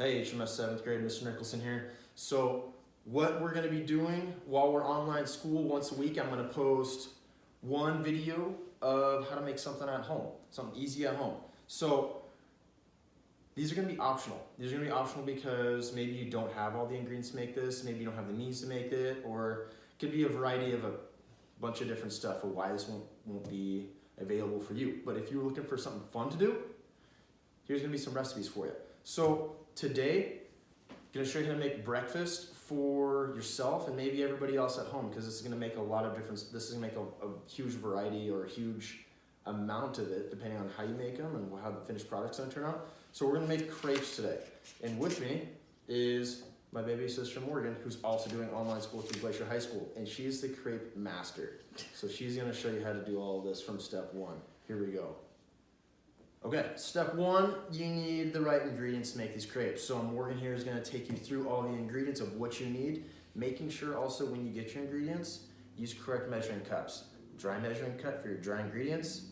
Hey, HMS 7th grade, Mr. Nicholson here. So what we're gonna be doing while we're online school once a week, I'm gonna post one video of how to make something at home, something easy at home. So these are gonna be optional. These are gonna be optional because maybe you don't have all the ingredients to make this, maybe you don't have the means to make it, or it could be a variety of a bunch of different stuff for why this won't be available for you. But if you're looking for something fun to do, here's gonna be some recipes for you. So today, I'm gonna show you how to make breakfast for yourself and maybe everybody else at home, because this is gonna make a lot of difference. This is gonna make a huge variety or a huge amount of it, depending on how you make them and how the finished product's gonna turn out. So we're gonna make crepes today. And with me is my baby sister Morgan, who's also doing online school through Glacier High School, and she's the crepe master. So she's gonna show you how to do all of this from step one. Here we go. Okay, step one, you need the right ingredients to make these crepes. So Morgan here is gonna take you through all the ingredients of what you need, making sure also when you get your ingredients, use correct measuring cups. Dry measuring cup for your dry ingredients,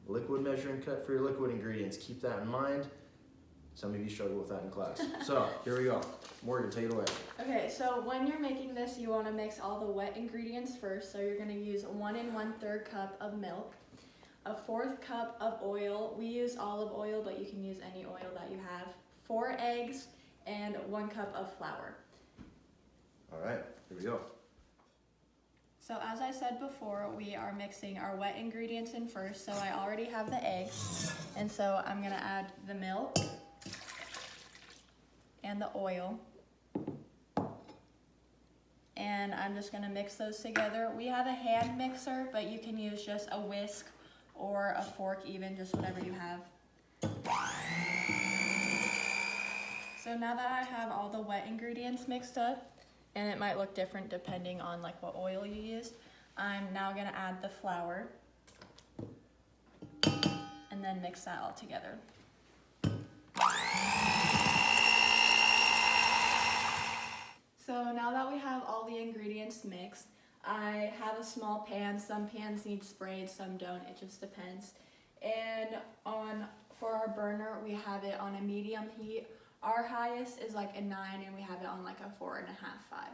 liquid measuring cup for your liquid ingredients. Keep that in mind. Some of you struggle with that in class. So here we go. Morgan, take it away. Okay, so when you're making this, you wanna mix all the wet ingredients first. So you're gonna use 1 1/3 cup of milk, a 1/4 cup of oil. We use olive oil, but you can use any oil that you have. 4 eggs and 1 cup of flour. All right, here we go. So as I said before, we are mixing our wet ingredients in first. So I already have the eggs, and so I'm gonna add the milk and the oil. And I'm just gonna mix those together. We have a hand mixer, but you can use just a whisk or a fork even, just whatever you have. So now that I have all the wet ingredients mixed up, and it might look different depending on like what oil you used, I'm now gonna add the flour and then mix that all together. So now that we have all the ingredients mixed, I have a small pan. Some pans need sprayed, some don't, it just depends. And for our burner, we have it on a medium heat. Our highest is like a 9 and we have it on like a 4.5, 5.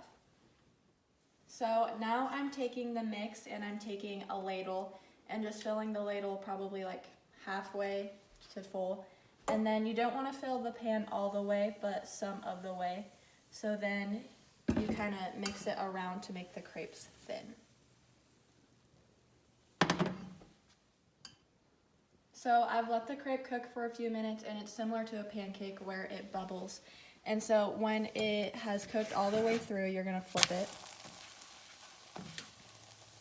So now I'm taking the mix and I'm taking a ladle and just filling the ladle probably like halfway to full. And then you don't want to fill the pan all the way, but some of the way. So then you kind of mix it around to make the crepes thin. So I've let the crepe cook for a few minutes, and it's similar to a pancake where it bubbles. And so when it has cooked all the way through, you're gonna flip it.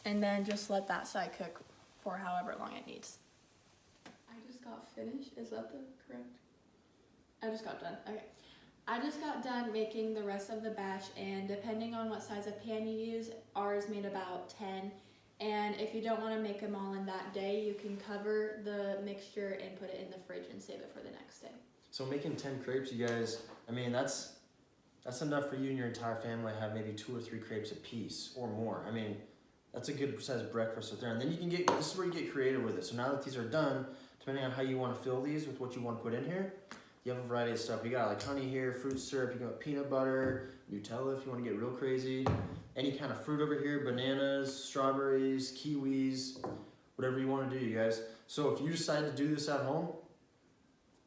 And then just let that side cook for however long it needs. I just got finished, is that the correct? I just got done, okay. I just got done making the rest of the batch, and depending on what size of pan you use, ours made about 10. And if you don't want to make them all in that day, you can cover the mixture and put it in the fridge and save it for the next day. So making 10 crepes, you guys, I mean, that's enough for you and your entire family to have maybe 2 or 3 crepes a piece or more. I mean, that's a good sized breakfast right there. And then you can this is where you get creative with it. So now that these are done, depending on how you want to fill these with what you want to put in here, you have a variety of stuff. You got like honey here, fruit syrup, you got peanut butter, Nutella if you want to get real crazy. Any kind of fruit over here, bananas, strawberries, kiwis, whatever you want to do, you guys. So if you decide to do this at home,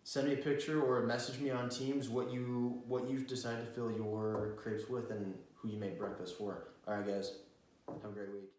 send me a picture or message me on Teams what you decide to fill your crepes with and who you made breakfast for. All right, guys, have a great week.